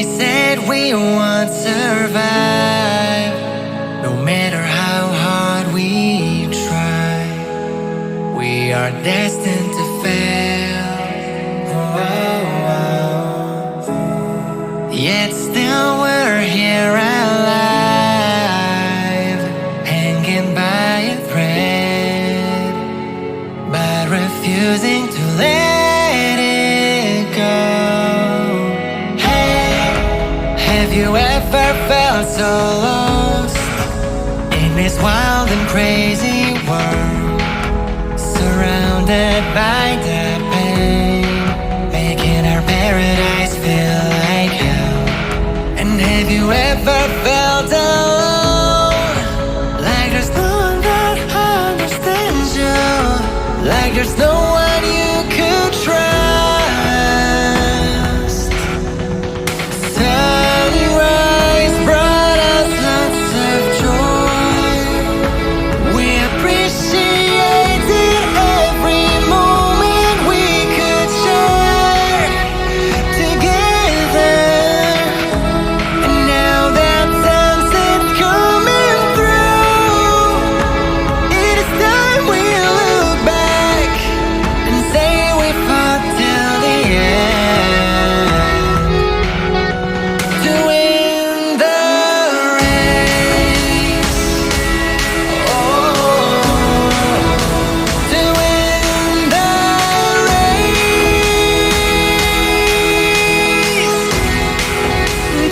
They said we won't survive, no matter how hard we try. We are destined to fail. Yet still we're here alive, hanging by a thread, but refusing to let it go. Hey, have you ever felt so lost in this wild and crazy world, surrounded by the pain, making our paradise feel like hell? And have you ever felt alone, like there's no one that understands you, like there's no one you could trust? Sunrise brought us lots of joy. We appreciated every moment we could share together. And now that sunset's coming through, it is time we look back and say we fought till the end to win the race. Oh, to win the race,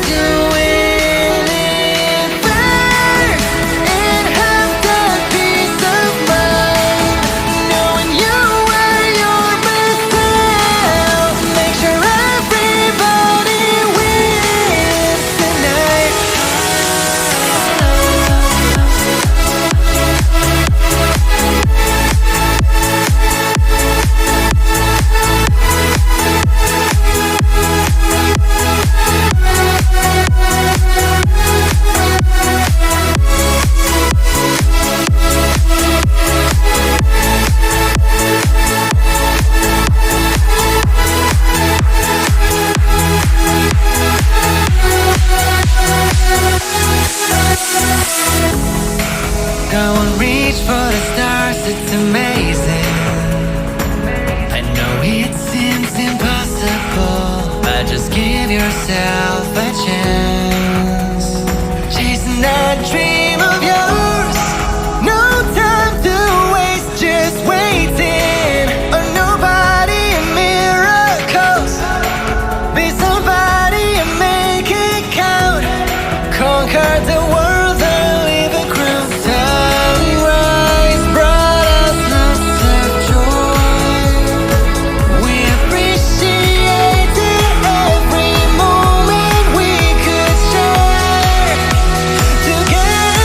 to win it first and have that peace of mind, knowing you were your best self. Make sure everybody wins tonight. Go and reach for the stars, it's amazing. I know it seems impossible, but just give yourself a chance. Chasing that dream of yours, no time to waste, just waiting on nobody and miracles. Be somebody and make it count. Conquer the world and leave a crown. Sunrise brought us lots of joy. We appreciated every moment we could share together.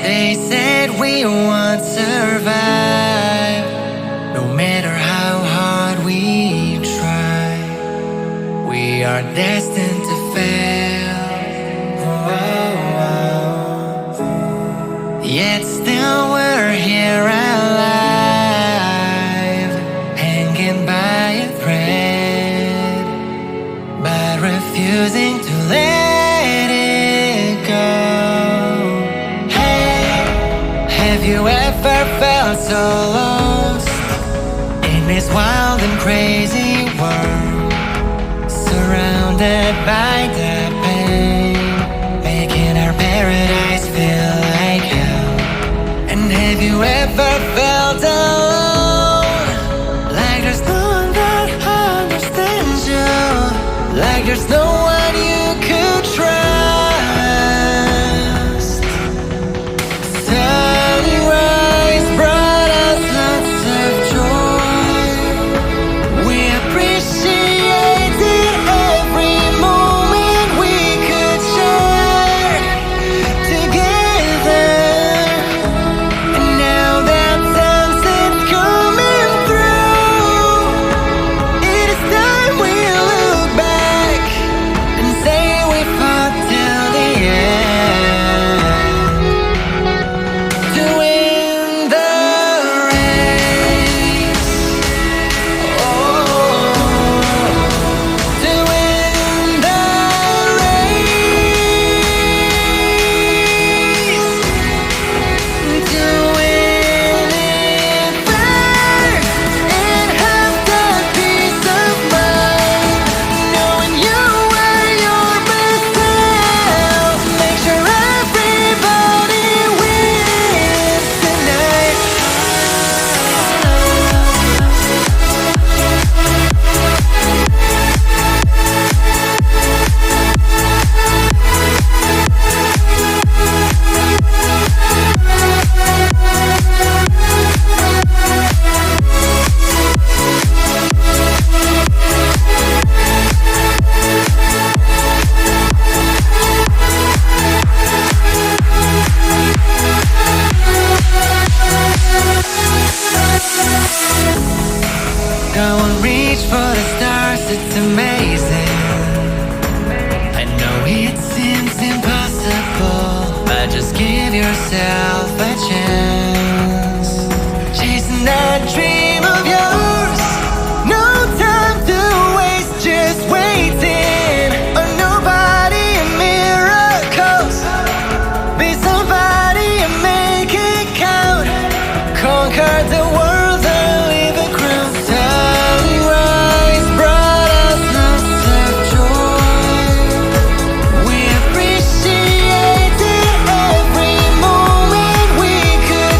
They said we won't survive, no matter how hard we try. We are destined to fail. Yet still we're here alive, hanging by a thread, but refusing to let it go. Hey, have you ever felt so lost in this wild and crazy world, surrounded by the pain, making our paradise feel like hell? And have you ever felt alone, like there's no one that understands you, like there's no one you could trust? Sunrise brought us lots of joy. We appreciated every moment we could share together. And now that sunset's coming through, it is time we look back and say we fought till the end to win the race. Oh, to win the race, to win it first and have that peace of mind, knowing you were your best self. Make sure everybody wins tonight. Go and reach for the stars, it's amazing. I know it seems impossible, but just give yourself a chance. Chasing that dream of yours, no time to waste, just waiting on nobody and miracles. Be somebody and make it count. Conquer the world and leave a crown. Sunrise brought us lots of joy. We appreciated every moment we could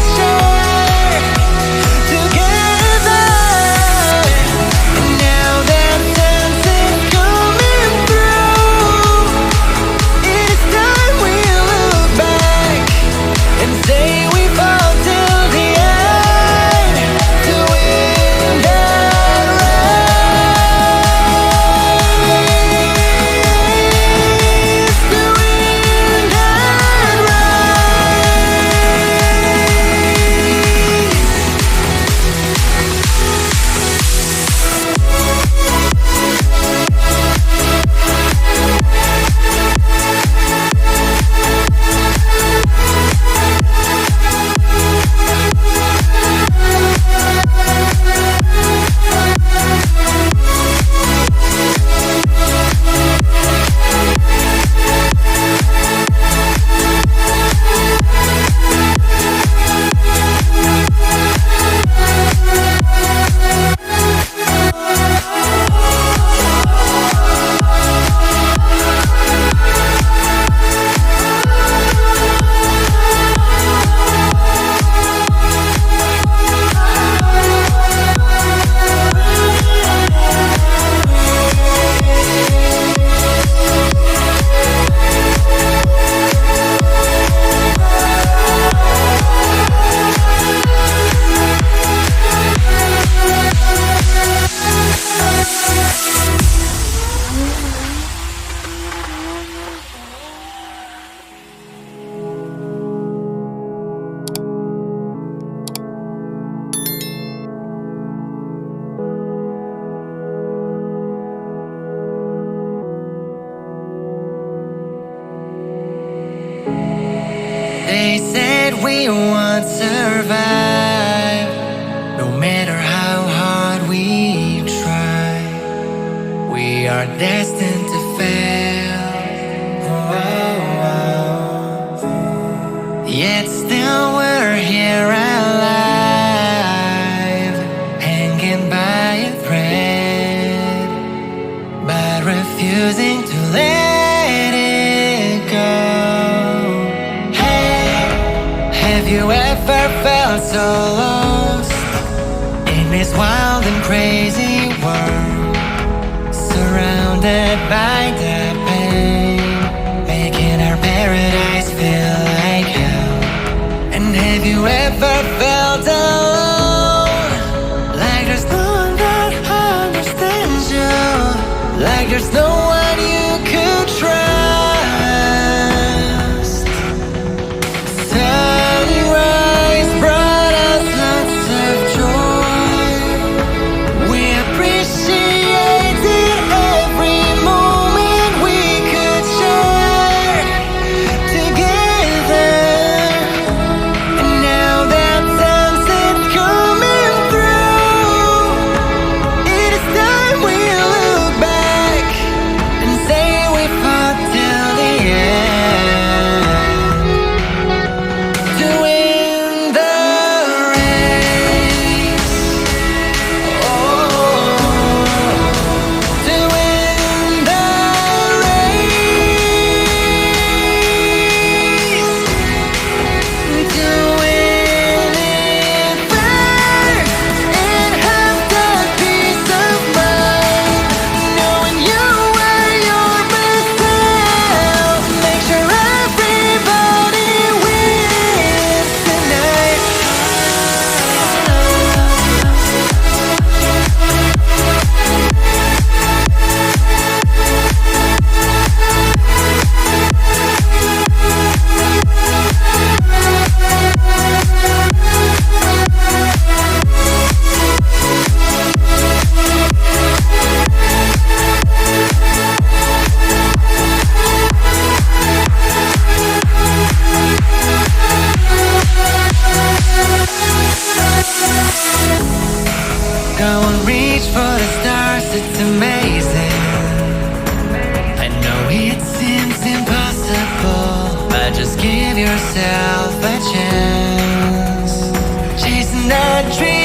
They said we won't survive, no matter how hard we try. We are destined to fail. Yet still we're here alive, hanging by a thread, but refusing to let it go. Hey, have you ever felt so lost in this wild and crazy world, surrounded by the pain, making our paradise feel like hell? And have you ever felt alone, like there's no one that understands you, like there's no one you could trust? Sunrise brought us lots of joy. We appreciated every moment we could share together. And now that sunset's coming through, it is time we look back and say we fought till the end to win the race. Oh, to win the race, to win it first and have that peace of mind, knowing you were your best self. Make sure everybody wins tonight. Go and reach for the stars, it's amazing. I know it seems impossible, but just give yourself a chance. Chasing that dream